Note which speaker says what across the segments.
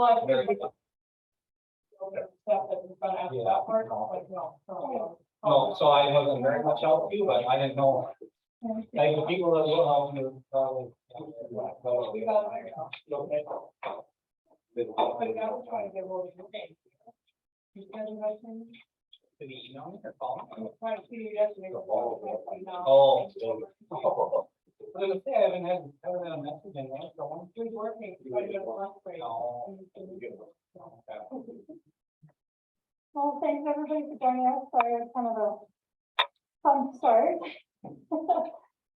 Speaker 1: Well, I figured stuff that was gonna ask that part, like, no.
Speaker 2: No, so I wasn't very much help to you, but I didn't know. Like the people that will help you probably.
Speaker 1: We got it figured out.
Speaker 2: Okay.
Speaker 1: But I was trying to get more information. You said you guys can-
Speaker 2: Did he email me or call
Speaker 1: I
Speaker 2: me?
Speaker 1: was trying to see you yesterday.
Speaker 2: Oh.
Speaker 1: Oh.
Speaker 2: I was gonna say, I haven't had a message in there, so.
Speaker 1: Who's working? I did a lunch break.
Speaker 2: No.
Speaker 3: Well, thanks everybody for joining us. Sorry, it's kind of a fun start.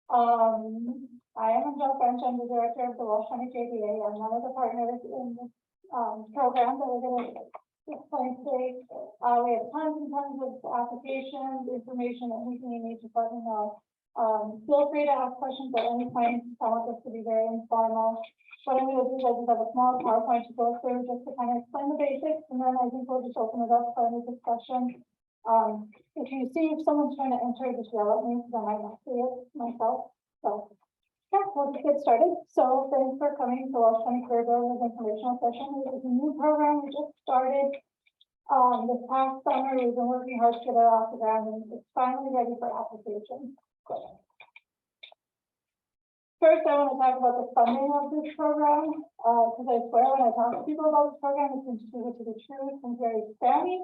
Speaker 3: I am Jill French. I'm the director of the Walsh County JDA. I'm one of the partners in this program that we're going to explain today. We have tons and tons of applications, information, anything you need, just let me know. Feel free to ask questions at any point. I want this to be very informal. What I'm going to do is I just have a small PowerPoint to go through just to kind of explain the basics, and then I think we'll just open it up for any discussion. If you see if someone's trying to enter, just yell at me because I might not see it myself. So yeah, we'll just get started. So thanks for coming to Walsh County Career Builders informational session. This is a new program we just started. This past summer, we've been working hard to get it off the ground, and it's finally ready for application. First, I want to talk about the funding of this program, because I swear when I talk to people about this program, it's too good to be true. It's been very spammy.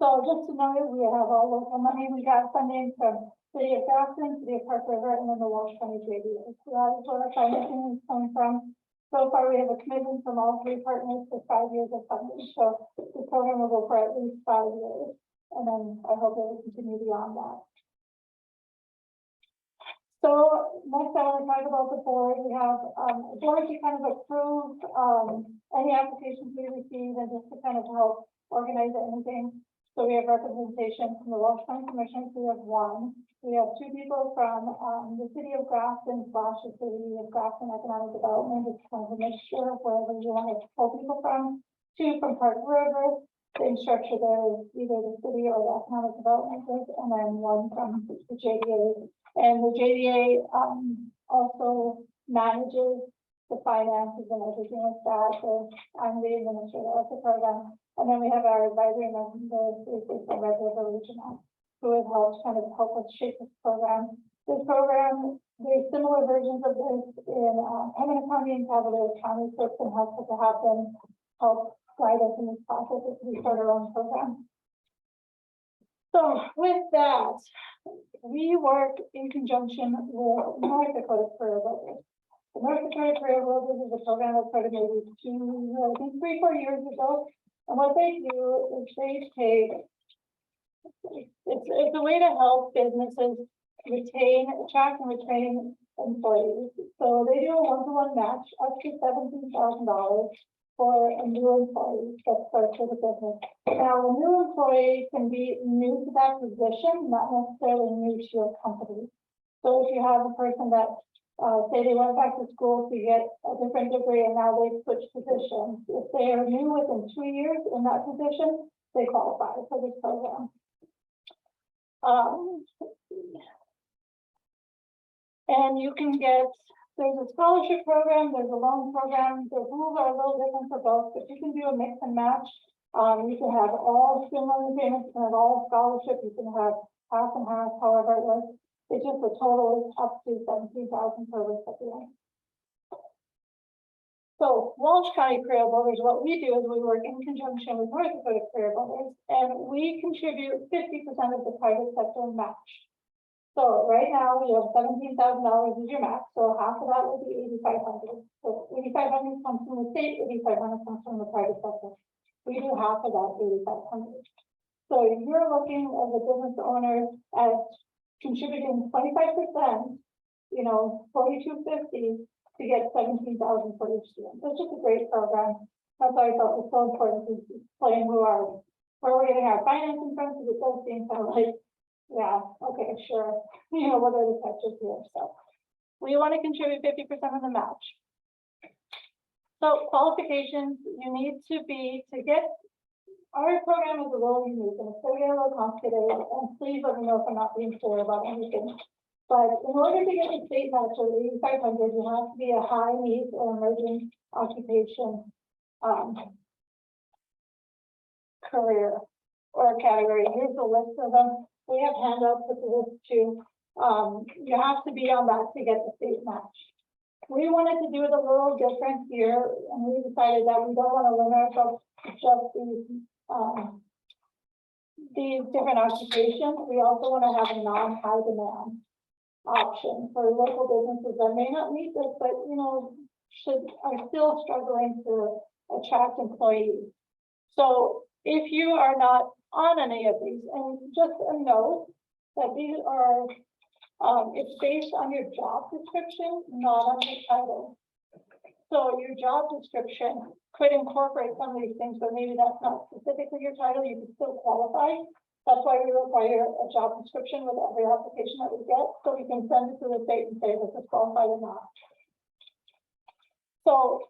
Speaker 3: So just to know, we have all local money. We got funding from City of Grafton, City of Park River, and then the Walsh County JDA. So that is where our financing is coming from. So far, we have a commitment from all three partners for 5 years of funding. So the program will go for at least 5 years, and then I hope it will continue beyond that. So next, I want to talk about the board. We have a board to kind of approve any applications we receive and just to kind of help organize anything. So we have representation from the Walsh County Commission. We have one. We have two people from the City of Grafton / the City of Grafton Economic Development. It's kind of a mixture of wherever you want to pull people from. Two from Park River. The structure there is either the city or the economic development group, and then one from the JDA. And the JDA also manages the finances and everything like that. So I'm the administrator of the program. And then we have our advisory members, the Red River Regional, who have helped help us shape this program. This program, there's similar versions of this in Pembina County and Cavalier County, so it's been helpful to have them help guide us in this process as we start our own program. So with that, we work in conjunction with North Dakota Career Builders. The North Dakota Career Builders is a program that started maybe 3 or 4 years ago. And what they do is they take, it's a way to help businesses attract and retain employees. So they do a one-to-one match up to $17,000 for a new employee that starts with a business. Now, a new employee can be new to that position, not necessarily new to your company. So if you have a person that, say they went back to school to get a different degree and now they switch positions, if they are new within 2 years in that position, they qualify for this program. And you can get, there's a scholarship program, there's a loan program. The rules are a little different for both, but you can do a mix and match. You can have all student loan payments, you can have all scholarship, you can have half and half, however it works. It's just the total is up to $17,000 per recipient. So Walsh County Career Builders, what we do is we work in conjunction with North Dakota Career Builders, and we contribute 50% of the private sector match. So right now we have $17,000 as your max. So half of that will be $8,500. So $8,500 comes from the state, $8,500 comes from the private sector. We do half of that $8,500. So you're looking as a business owner at contributing 25%, $4,250 to get $17,000 for each student. It's just a great program. That's why I felt it was so important to explain where we're getting our financing from, because it does seem kind of like, yeah, okay, sure. What are the sectors here? So we want to contribute 50% of the match. So qualifications, you need to get, our program is a little unique and it's going to get a little complicated, and please let me know if I'm not being clear about anything. But in order to get the state match of $8,500, you have to be a high needs or emerging occupation career or category. Here's a list of them. We have handouts with the list too. You have to be on that to get the state match. We wanted to do it a little different here, and we decided that we don't want to limit ourselves to just these different occupations. We also want to have a non-high demand option for local businesses that may not need this, but are still struggling to attract employees. So if you are not on any of these, and just a note that these are, it's based on your job description, not on your title. So your job description could incorporate some of these things, but maybe that's not specifically your title. You can still qualify. That's why we require a job description with every application that we get, so we can send it to the state and say this is qualified or not. So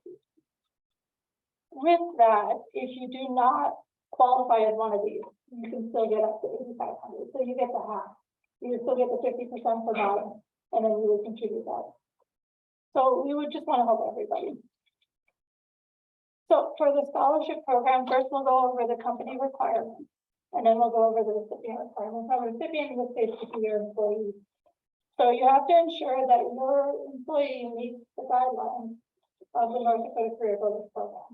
Speaker 3: with that, if you do not qualify as one of these, you can still get up to 8,500. So you get the half. You still get the 50% for bottom, and then you would contribute that. So we would just want to help everybody. So for the scholarship program, first we'll go over the company requirements, and then we'll go over the recipient requirements. Now, the recipient in this case could be your employee. So you have to ensure that your employee meets the guidelines of the North Dakota Career Builders program.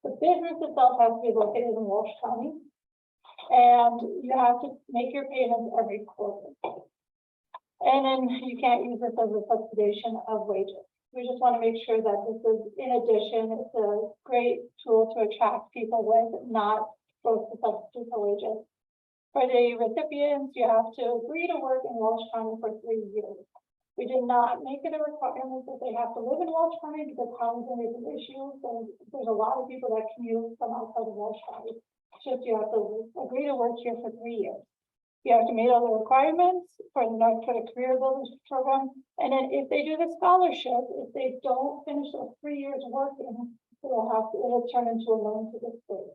Speaker 3: The business itself has to be located in Walsh County, and you have to make your payments every quarter. And then you can't use this as a subsidization of wages. We just want to make sure that this is, in addition, it's a great tool to attract people with, not supposed to substitute for wages. For the recipients, you have to agree to work in Walsh County for 3 years. We did not make it a requirement that they have to live in Walsh County because housing is an issue. So there's a lot of people that commute from outside of Walsh County. It's just you have to agree to work here for 3 years. You have to meet all the requirements for the North Dakota Career Builders program. And then if they do the scholarship, if they don't finish those 3 years working, it'll turn into a loan to the state.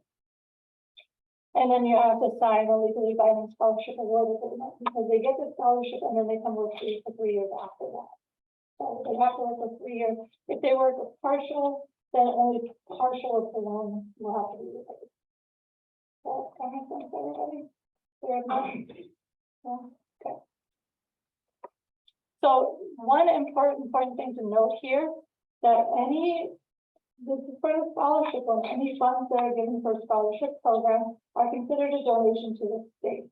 Speaker 3: And then you have to sign a legally binding scholarship award agreement because they get the scholarship and then they come work for you for 3 years after that. So they have to work for 3 years. If they work with partial, then only partial of the loan will have to be repaid. So that makes sense, everybody? Yeah. Okay. So one important thing to note here that this is for the scholarship one, any funds that are given for scholarship program are considered a donation to the state.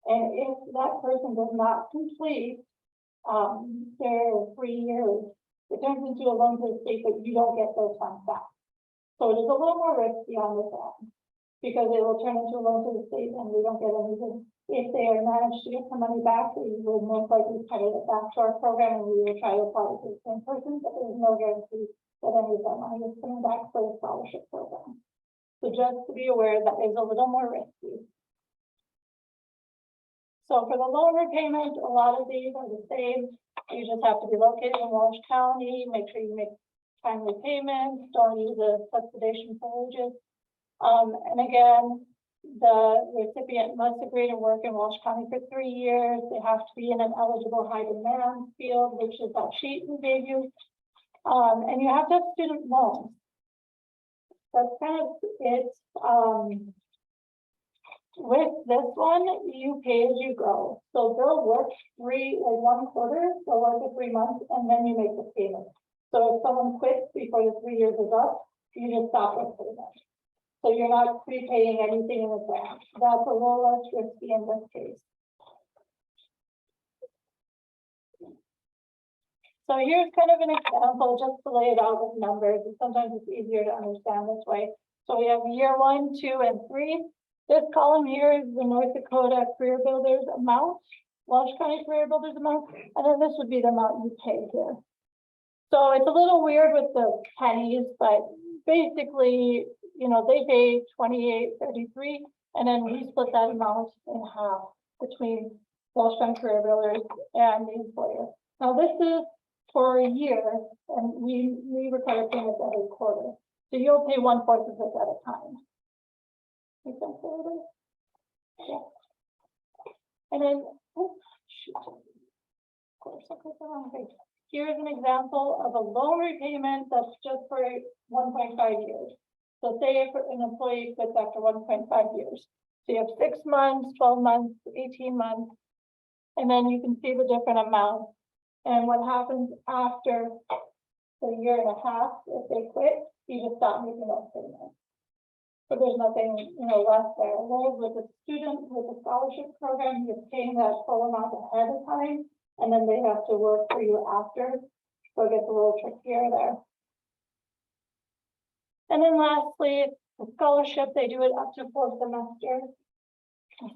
Speaker 3: And if that person does not complete their 3 years, it turns into a loan to the state, but you don't get those funds back. So it is a little more risky on this end because it will turn into a loan to the state and we don't get anything. If they are managed to get some money back, we will most likely credit it back to our program and we will try to apply it to the same person, but there's no guarantee that any of that money is coming back for the scholarship program. So just to be aware that is a little more risky. So for the loan repayment, a lot of these are the same. You just have to be located in Walsh County, make sure you make timely payments, don't use a subsidization for wages. And again, the recipient must agree to work in Walsh County for 3 years. They have to be in an eligible high demand field, which is that sheet we gave you. And you have to have student loans. That's kind of it. With this one, you pay as you go. So they'll work 1 quarter, they'll work for 3 months, and then you make the payment. So if someone quits before the 3 years is up, you just stop with payment. So you're not prepaying anything in advance. That's a little less risky in this case. So here's kind of an example just to lay it out with numbers. And sometimes it's easier to understand this way. So we have year 1, 2, and 3. This column here is the North Dakota Career Builders amount, Walsh County Career Builders amount, and then this would be the amount you pay here. So it's a little weird with the pennies, but basically, they pay $28.33, and then we split that amount in half between Walsh County Career Builders and the employer. Now this is for a year, and we require payments every quarter. So you'll pay 1/4 of this at a time. Make sense, everybody? Yeah. And then, shoot. Of course, I clicked the wrong page. Here's an example of a loan repayment that's just for 1.5 years. So say if an employee quits after 1.5 years, so you have 6 months, 12 months, 18 months, and then you can see the different amounts. And what happens after the year and a half, if they quit, you just stop making those payments. So there's nothing, left there. Whereas with a student with a scholarship program, you're paying that full amount ahead of time, and then they have to work for you after. So it gets a little trickier there. And then lastly, the scholarship, they do it up to 4 semesters.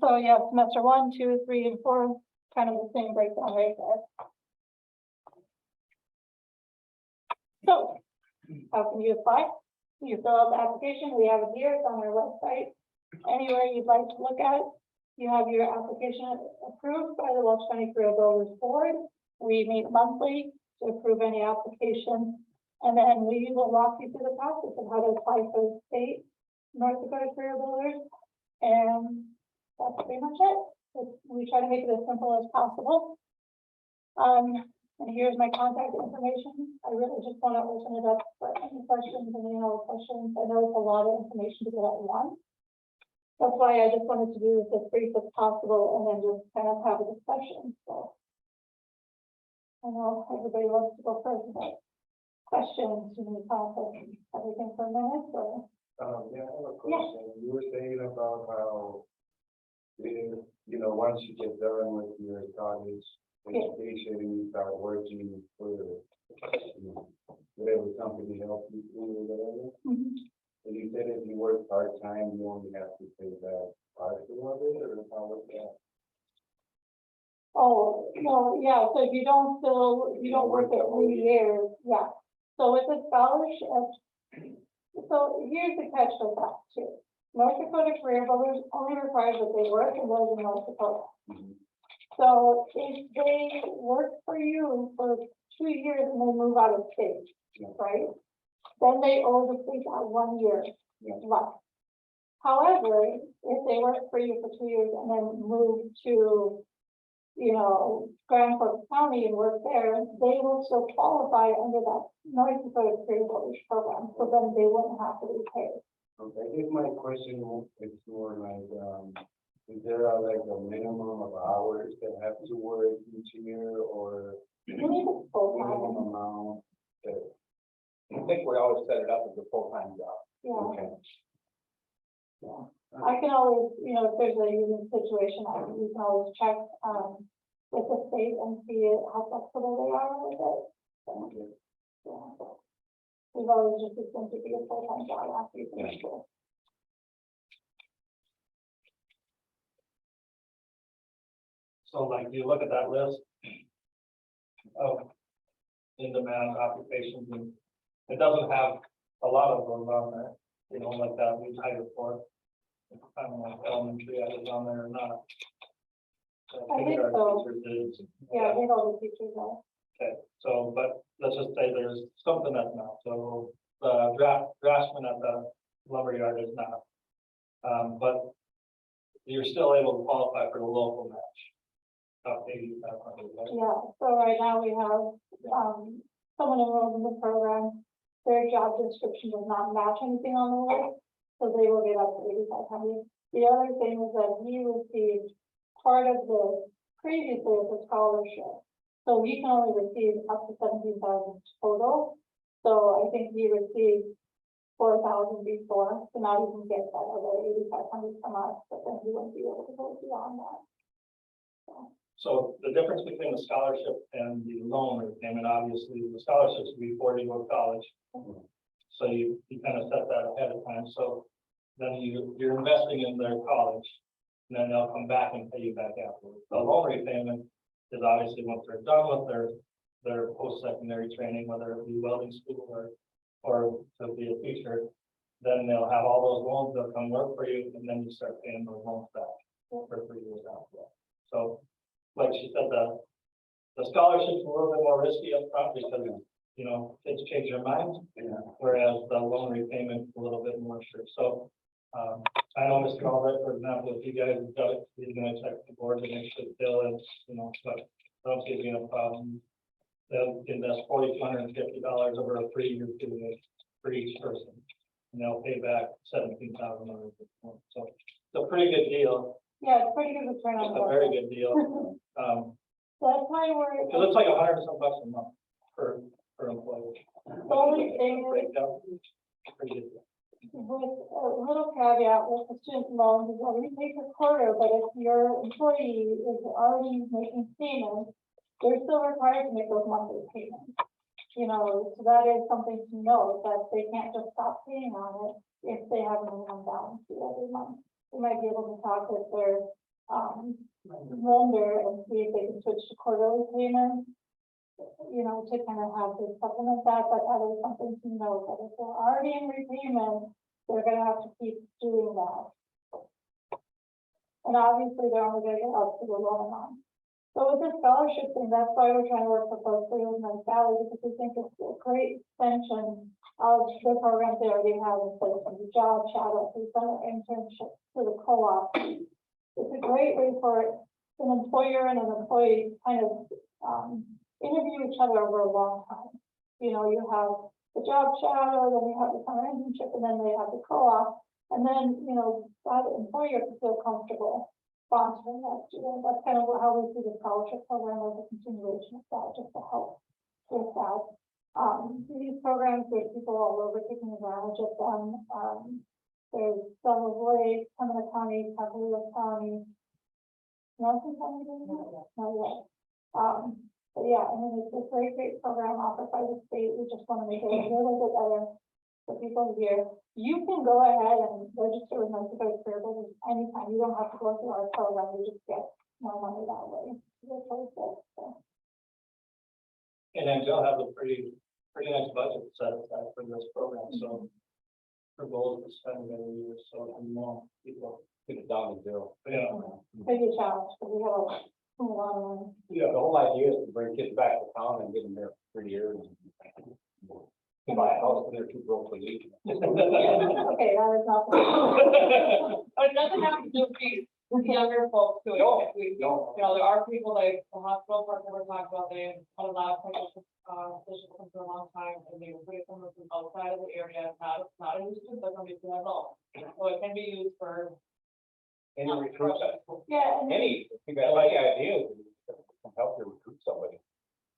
Speaker 3: So you have semester 1, 2, 3, and 4, kind of the same breakdown right there. So how can you apply? You fill out the application. We have it here. It's on our website. Anywhere you'd like to look at it, you have your application approved by the Walsh County Career Builders Board. We meet monthly to approve any application. And then we will walk you through the process of how to apply for the state North Dakota Career Builders. And that's pretty much it. We try to make it as simple as possible. And here's my contact information. I really just want to open it up for any questions, any other questions. I know it's a lot of information to get at once. That's why I just wanted to do this as brief as possible and then just kind of have a discussion. So I know everybody wants to go first, but questions, you need to process everything for a minute or?
Speaker 4: Yeah, I have a question. You were saying about how, once you get done with your college education and you start working for whatever company helps you through or whatever. And you said if you work part-time, you only have to pay that partial of it, or how was that?
Speaker 3: Oh, no, yeah, so if you don't work at 3 years, yeah. So with the scholarship, so here's the catch with that too. North Dakota Career Builders only requires that they work and live in North Dakota. So if they work for you for 2 years and they move out of state, right? Then they owe the state that 1 year left. However, if they work for you for 2 years and then move to, Grand Forks County and work there, they will still qualify under that North Dakota Career Builders program. So then they wouldn't have to be paid.
Speaker 4: Okay, I guess my question is more like, is there a minimum of hours that have to work each year, or
Speaker 3: I believe it's full
Speaker 4: minimum
Speaker 3: time.
Speaker 4: amount that?
Speaker 2: I think we always set it up as a full-time job.
Speaker 3: Yeah.
Speaker 4: Okay.
Speaker 3: Yeah. I can always, if there's a unique situation, we can always check with the state and see how flexible they are with it. So, yeah. We've always just assumed to be a full-time job after you finish school.
Speaker 2: So like you look at that list of in-demand occupations, and it doesn't have a lot of those on there, like that we hired for. I don't know if elementary is on there or not.
Speaker 3: I think so. Yeah, I think all the teachers are.
Speaker 2: Okay, so, but let's just say there's something that's not, so the draftsman at the lumberyard is not. But you're still able to qualify for the local match. Up 8,500, right?
Speaker 3: Yeah, so right now we have, someone enrolled in the program, their job description does not match anything on the list, so they will get up to 8,500. The other thing is that he received part of the previously as a scholarship, so he can only receive up to 17,000 total. So I think he received 4,000 before, so now he can get that other 8,500 from us, but then he won't be able to go beyond that.
Speaker 2: So the difference between the scholarship and the loan repayment, obviously, the scholarships before you go to college. So you kind of set that ahead of time. So then you're investing in their college, and then they'll come back and pay you back afterwards. The loan repayment is obviously once they're done with their post-secondary training, whether it be welding school or to be a teacher, then they'll have all those loans, they'll come work for you, and then you start paying those loans back for 3 years after that. So like she said, the scholarship's a little bit more risky up front because, kids change their minds, whereas the loan repayment is a little bit more sure. So I know Mr. Albrecht, for example, if you guys have got it, he's going to check the board to make sure the bill is, but I don't see it being a problem. They'll invest $4,250 over a 3-year period for each person. And they'll pay back $17,000. So it's a pretty good deal.
Speaker 3: Yeah, it's pretty good return on
Speaker 2: It's a very
Speaker 3: investment.
Speaker 2: good deal.
Speaker 3: So that's why we're,
Speaker 2: Cause it's like $100 and some bucks a month per employee.
Speaker 3: the only thing is,
Speaker 2: Breakdown, pretty good.
Speaker 3: with a little caveat with the student loans, is that we take a quarter, but if your employee is already making payments, they're still required to make those monthly payments. You know, so that is something to note, that they can't just stop paying on it if they have a minimum balance due every month. We might be able to talk with their, lender and see if they can switch to quarterly payments, you know, to kind of have to supplement that, but that is something to note, that if they're already in repayment, they're gonna have to keep doing that. And obviously, they're only gonna get up to the loan amount. So with the scholarship thing, that's why we're trying to work for folks in North Valley, because we think it's a great extension of the programs they already have in place, from the job shadow, to the summer internship, to the co-op. It's a great way for an employer and an employee to kind of, interview each other over a long time. You know, you have the job shadow, then you have the summer internship, and then they have the co-op. And then, you know, that employer can feel comfortable sponsoring that student. That's kind of how we see the scholarship program as a continuation of that, just to help with that. These programs, there's people all over taking advantage of them. There's Delaware Lake, Pembina County, Capitola County, Nelson County, not yet. But yeah, I mean, it's a great program offered by the state. We just want to make it a little bit better for people here. You can go ahead and register with North Valley Career Builders anytime. You don't have to go through our program. You just get more money that way. That's what it says, so.
Speaker 2: And then they'll have a pretty nice budget set aside for this program, so. Our goal is to spend it every year, so more people get it down to zero. Yeah.
Speaker 3: Big challenge, but we have a lot of money.
Speaker 4: Yeah, the whole idea is to bring kids back to town and get them there for 3 years. To buy a house when they're too broke to leave.
Speaker 3: Okay, that is not.
Speaker 1: But it doesn't have to do with younger folks too.
Speaker 4: No,
Speaker 1: We,
Speaker 4: no.
Speaker 1: you know, there are people like the hospital partner we're talking about, they had a lot of technicians, for a long time, and they were putting someone from outside of the area, not a new student, but somebody who has all. So it can be used for.
Speaker 4: Any recruits,
Speaker 3: Yeah, and
Speaker 4: any, if you got any ideas, can help you recruit somebody.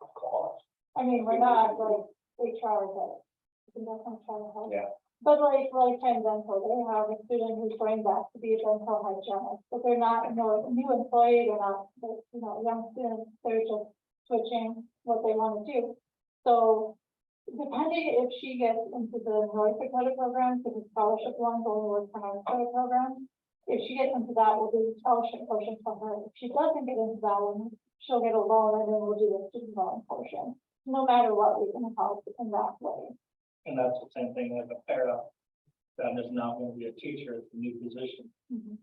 Speaker 4: Call us.
Speaker 3: I mean, we're not like HR, but we can definitely try to help.
Speaker 4: Yeah.
Speaker 3: But like Penn Dental, they have a student who's going back to be a dental hygienist, but they're not, you know, a new employee, they're not, you know, young students, they're just switching what they want to do. So depending if she gets into the North Dakota program, because the scholarship ones only work for North Dakota programs, if she gets into that, we'll do the scholarship portion for her. If she doesn't get into that one, she'll get a loan, and then we'll do the student loan portion. No matter what, we can help in that way.
Speaker 2: And that's the same thing like a para. That is not going to be a teacher, it's a new position,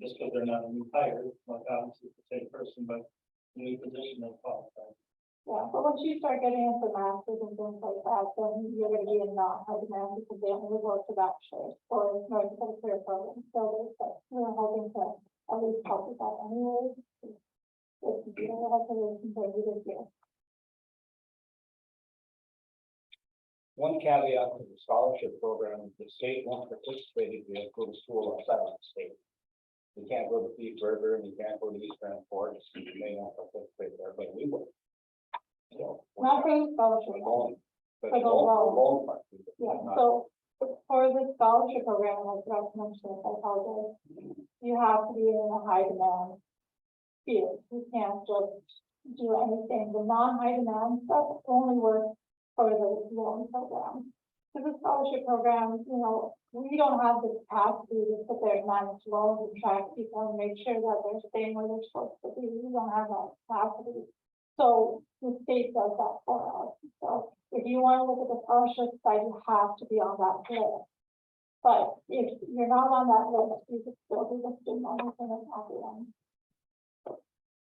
Speaker 2: just because they're not a new hire, like obviously it's the same person, but a new position is qualified.
Speaker 3: Yeah, but once you start getting into masters and things like that, then you're gonna be in non-high demand because they only go to bachelor's or North Dakota career program. So we're hoping to at least help with that anyway. If you don't have to listen to this year.
Speaker 4: One caveat to the scholarship program, the state won't participate if you go to school outside of the state. You can't go to Thief River and you can't go to East Grand Forks, you may not participate there, but we will. So.
Speaker 3: Not for the scholarship.
Speaker 4: But
Speaker 3: For the
Speaker 4: loan
Speaker 3: loan.
Speaker 4: part.
Speaker 3: Yeah, so for the scholarship program, like I mentioned, I apologize, you have to be in a high demand field. You can't just do anything. The non-high demand stuff only works for the loan program. For the scholarship program, you know, we don't have the capacity to sit there and manage loans and track people and make sure that they're staying where they're supposed to be. We don't have that capacity. So the state does that for us. So if you want to look at the scholarship side, you have to be on that list. But if you're not on that list, you can still do the student loan payment at the end.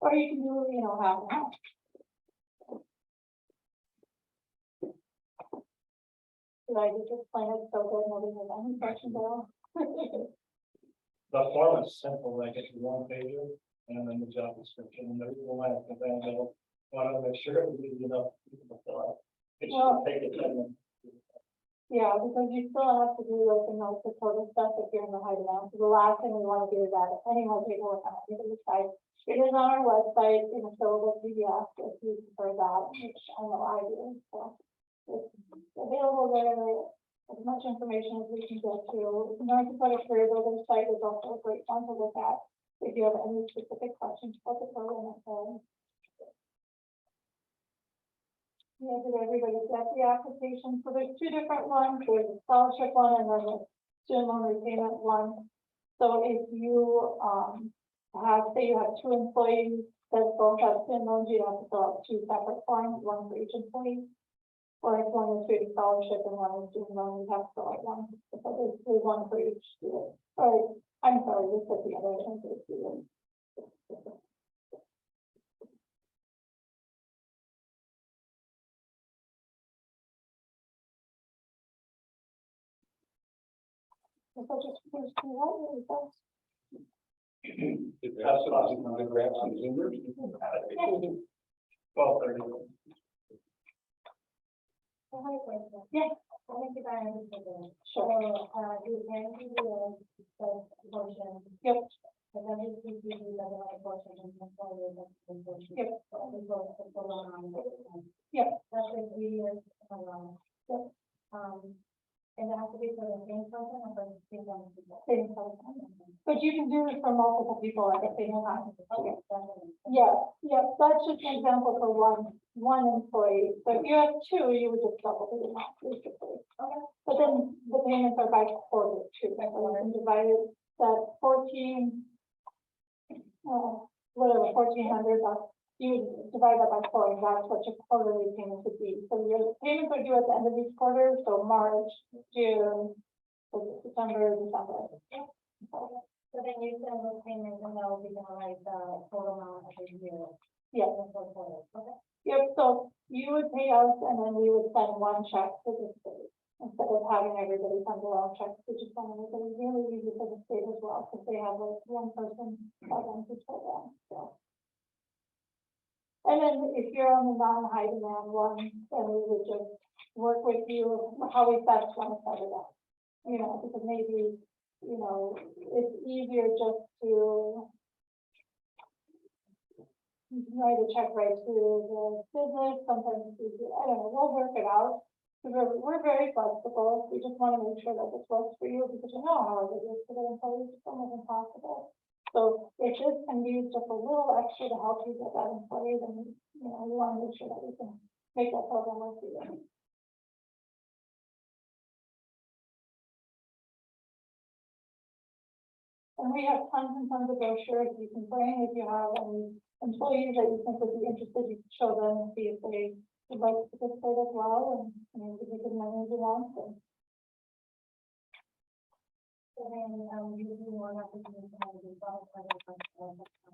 Speaker 3: Or you can do, you know, half and half. Did I just explain it so good? Nobody has any questions at all?
Speaker 2: The form is simple, like it's one page and then the job description, and there's the last, and then they'll want to make sure we get enough people to fill out. It
Speaker 3: Well-
Speaker 2: should take it 10 minutes.
Speaker 3: Yeah, because you still have to do like the North Dakota stuff if you're in the high demand. So the last thing we want to do is that any more paperwork on the site. It is on our website in a fillable PDF if you prefer that, which I know I do. So it's available there. As much information as we can get to. The North Dakota Career Builders site is also a great one to look at if you have any specific questions about the program. Yeah, did everybody get the application? So there's two different ones. There's a scholarship one and then the student loan repayment one. So if you say you have two employees that both have student loans, you have to fill out two separate forms, one for each employee. Or if one is student scholarship and one is student loan, you have to fill out one. So there's one for each student. Or I'm sorry, this is the other one for the student. So just please do that, really fast.
Speaker 2: That's what I was going to grab some Zoomers. 12:30.
Speaker 3: Yeah.
Speaker 5: I think if I understood it,
Speaker 3: Sure.
Speaker 5: you can do the portion.
Speaker 3: Yep.
Speaker 5: And then you do the other portion and then follow the portion.
Speaker 3: Yep. Yep.
Speaker 5: That's like 3 years around.
Speaker 3: Yep.
Speaker 5: And it has to be for the same person or for the same one people.
Speaker 3: Same person. But you can do it for multiple people at the same time.
Speaker 5: Okay, definitely.
Speaker 3: Yeah, that's just an example for one employee. So if you have two, you would just double the amount, basically.
Speaker 5: Okay.
Speaker 3: But then the payments are by quarter too, so you can divide it, that 14, whatever, 1,400 bucks. You would divide that by 4, and that's what your quarterly payment would be. So your payments are due at the end of each quarter, so March, June, September, December.
Speaker 5: So then you send those payments and they'll be done like the total amount every year.
Speaker 3: Yeah.
Speaker 5: Okay.
Speaker 3: Yep, so you would pay us and then we would send one check to the state instead of having everybody send their own checks, which is kind of really easy for the state as well, because they have like one person that runs this program, so. And then if you're on the non-high demand one, then we would just work with you how we best want to set it up. You know, because maybe, you know, it's easier just to write a check right to the business, sometimes it's easier, I don't know, we'll work it out. Because we're very flexible, we just want to make sure that this works for you, because you know how it is for the employees, it's almost impossible. So if this can be just a little extra to help you get that employee, then, you know, we want to make sure that we can make that program work for you. And we have tons and tons of brochures you can bring if you have any employees that you think would be interested, you can show them and see if they would like to participate as well, and maybe we can manage it on.
Speaker 5: So then, you do more applications and you follow by the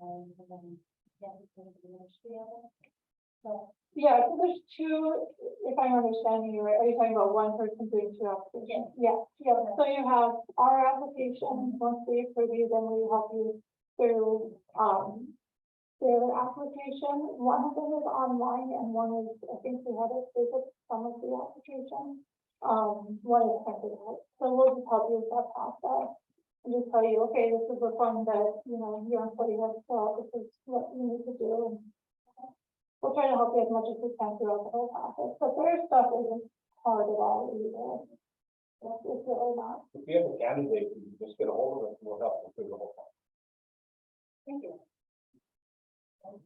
Speaker 5: and then, yeah, it's going to be ministry of it. So,
Speaker 3: Yeah, so there's two, if I'm understanding you right, are you talking about one person doing two applications? Yeah, so you have our application, once we approve you, then we help you through, their application. One of them is online and one is, I think we had to visit some of the application. One is printed out, so we'll just help you with that process. And just tell you, okay, this is the form that, you know, your employee has to fill out, this is what you need to do. And we'll try to help you as much as we can throughout the whole process, but their stuff isn't hard at all either. It's really not.
Speaker 4: If you have a candidate, you can just get a hold of it, and we'll help them through the whole thing.
Speaker 5: thank you.
Speaker 3: Yeah,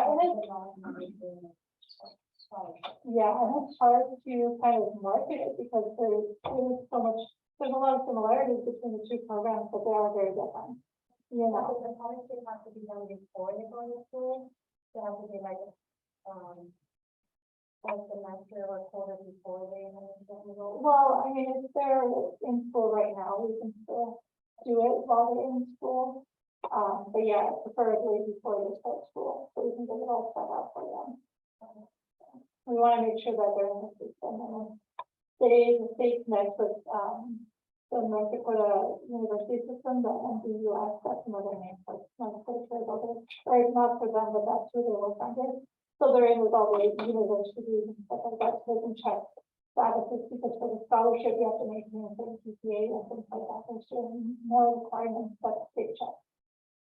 Speaker 3: and it's, yeah, and it's hard to kind of market it because there's so much, there's a lot of similarities between the two programs, but they are very different. You know,
Speaker 5: The policy has to be done before they go to school, so it has to be like semester or quarter before they enroll.
Speaker 3: well, I mean, if they're in school right now, we can still do it while they're in school. But yeah, preferably before they start school, so we can get it all set up for them. We want to make sure that they're in the system, and the state connects with, the North Dakota University system, the NBUS, that's another name for not pretty sure about it, or not for them, but that's who they work under. So they're in with all the universities and stuff like that, so they can check statuses, because for the scholarship, you have to maintain a certain GPA and things like that. There's certain more requirements that the state checks.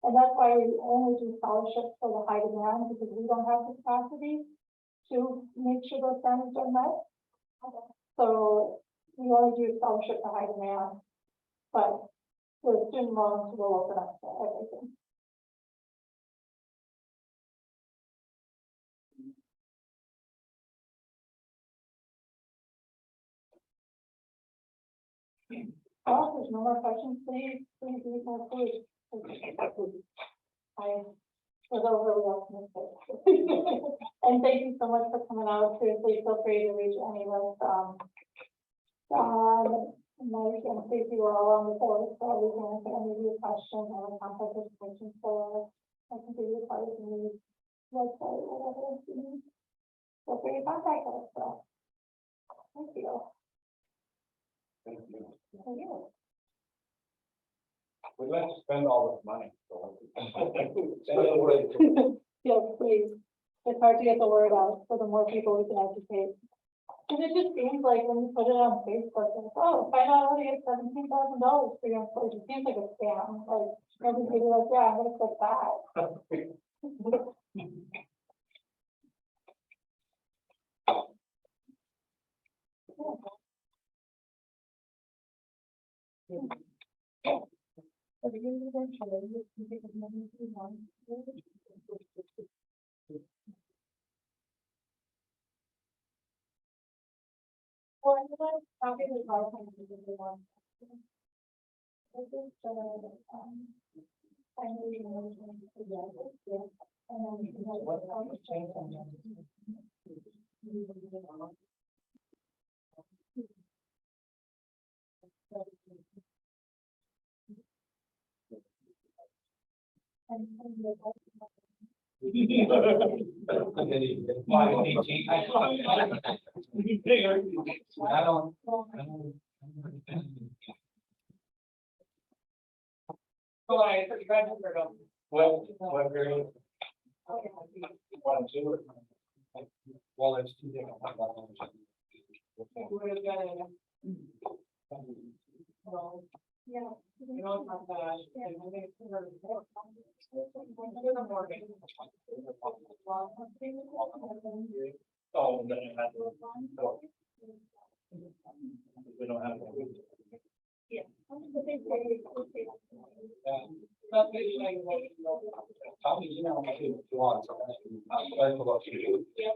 Speaker 3: And that's why we only do scholarships for the high demand, because we don't have the capacity to make sure those standards are met. So we only do scholarship for high demand, but the student loans will open up to everything. Oh, there's no more questions, please use my food. I was overly optimistic. And thank you so much for coming out. Seriously, feel free to reach any of us. Mike and Stacey were all on the board, so we can answer any of your questions or contact information for us. I can give you a part of the news website, whatever you need. Feel free to contact us. So, thank you.
Speaker 4: Thank you.
Speaker 3: Thank you.
Speaker 4: We'd like to spend all this money, so.
Speaker 3: Yes, please. It's hard to get the word out, so the more people we can educate. And it just seems like when you put it on Facebook, it's, oh, find out how to get $17,000 for your employees. It seems like a scam. Like, everybody's like, yeah, I'm gonna click that. Well, I'm gonna copy the PowerPoint if you want. This is the, final motion together, yeah, and then we can have.
Speaker 4: What change on that?
Speaker 1: All right, so you registered them.
Speaker 4: Well, very. One, two. Well, it's two different.
Speaker 1: We're gonna, well,
Speaker 3: Yeah.
Speaker 1: you know, it's not bad. And I think it's very important. Under the mortgage.
Speaker 2: Oh, then it has. We don't have.
Speaker 1: That's maybe like, well,
Speaker 4: Tommy, you know, if you want, so I forgot to do.
Speaker 1: yeah.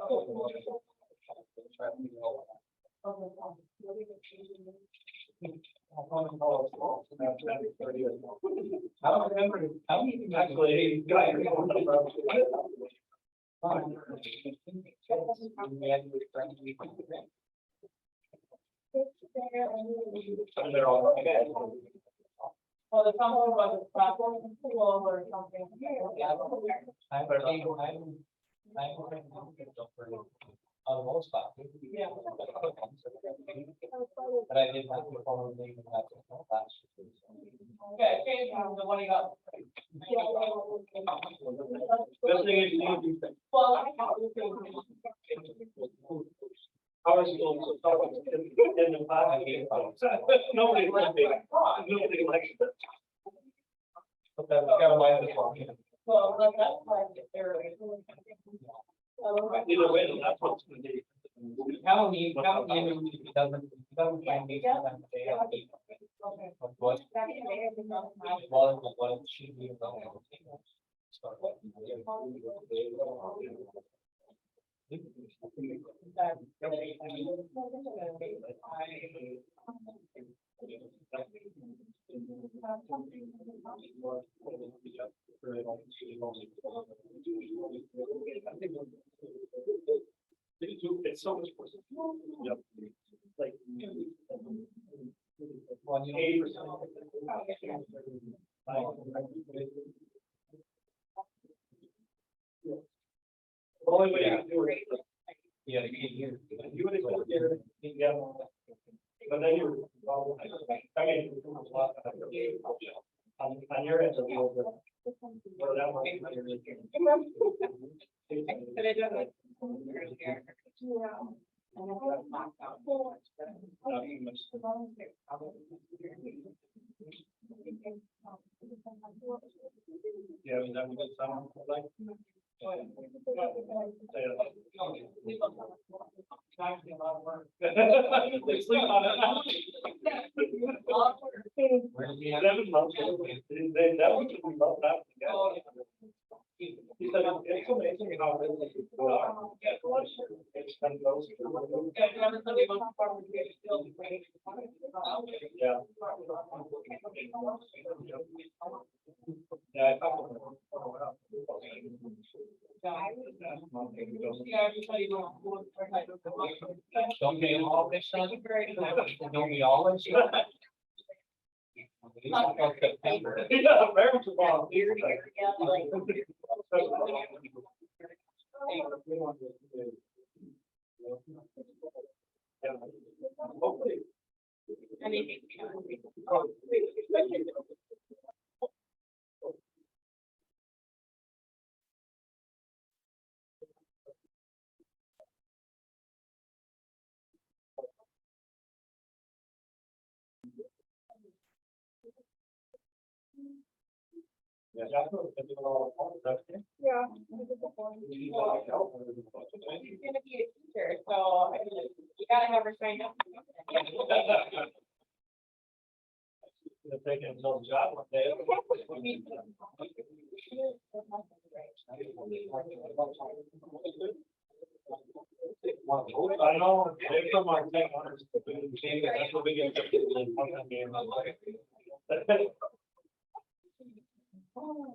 Speaker 4: I don't remember, how many actually,
Speaker 2: They're all.
Speaker 1: Well, the company was a problem, or something.
Speaker 4: Almost.
Speaker 1: Yeah.
Speaker 4: But I did not perform the name of that.
Speaker 1: Okay, change the one you got.
Speaker 2: Best thing is you need to.
Speaker 1: Well,
Speaker 2: Our schools, in the past, nobody likes it. Nobody likes it.
Speaker 4: But that's kind of why this one.
Speaker 1: well, that's why there.
Speaker 2: Either way, that's what's gonna be.
Speaker 4: County doesn't find me for them to say,
Speaker 1: Okay.
Speaker 4: what it should be about. Start
Speaker 2: It's so much. Yep. Like. 80%. The only way you can do it.
Speaker 4: Yeah, you can't hear.
Speaker 2: You would expect here, yeah. But then you're, well, I mean, on your end of the, what
Speaker 1: Sleep on it. Actually, a lot of work. They sleep on it.
Speaker 3: Okay,
Speaker 2: 7 months, they definitely love that together. He said, it's amazing how this is. It's kind of those. Yeah. Yeah, I talked to him.
Speaker 4: Don't they all this son? Don't we always? September.
Speaker 2: Yeah, very much involved. Yeah. Hopefully. Yeah, that's what I'm doing all the time, that's it.
Speaker 3: yeah.
Speaker 2: We need like help.
Speaker 1: She's gonna be a teacher, so I mean, you gotta have her sign up.
Speaker 2: If they can tell the job one day. I know, they're from our tech honors. That's what we get.
Speaker 3: Oh,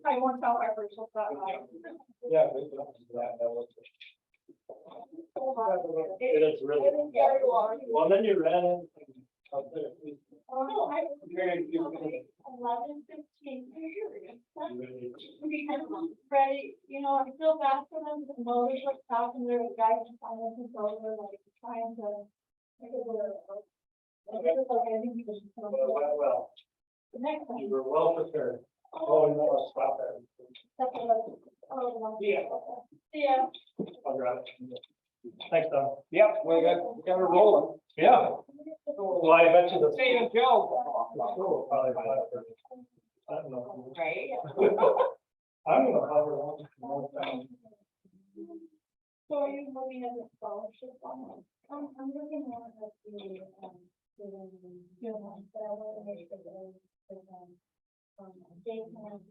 Speaker 3: I won't tell our virtual stuff.
Speaker 2: Yeah. That was. It is really. Well, then you ran in.
Speaker 3: Oh, no, I.
Speaker 2: Very few.
Speaker 3: 11, 15. Ready, you know, I feel bad for them, the motors are stopping their guys and finances over, like, trying to. Make it work. I think we should.
Speaker 2: Well,
Speaker 3: The next
Speaker 2: you
Speaker 3: one.
Speaker 2: were well prepared. Oh, no, stop that.
Speaker 3: That's what
Speaker 2: Yeah.
Speaker 3: Yeah.
Speaker 2: I'll grab it. Thanks, Don.
Speaker 4: Yep, we got her rolling.
Speaker 2: Yeah. Well, I bet you the.
Speaker 4: See you, Joe.
Speaker 2: Oh, probably by that. I don't know.
Speaker 1: Right?
Speaker 2: I'm gonna hover on more time.
Speaker 3: So are you looking at the scholarship one? I'm looking at the, but I want to make sure that, Jason has.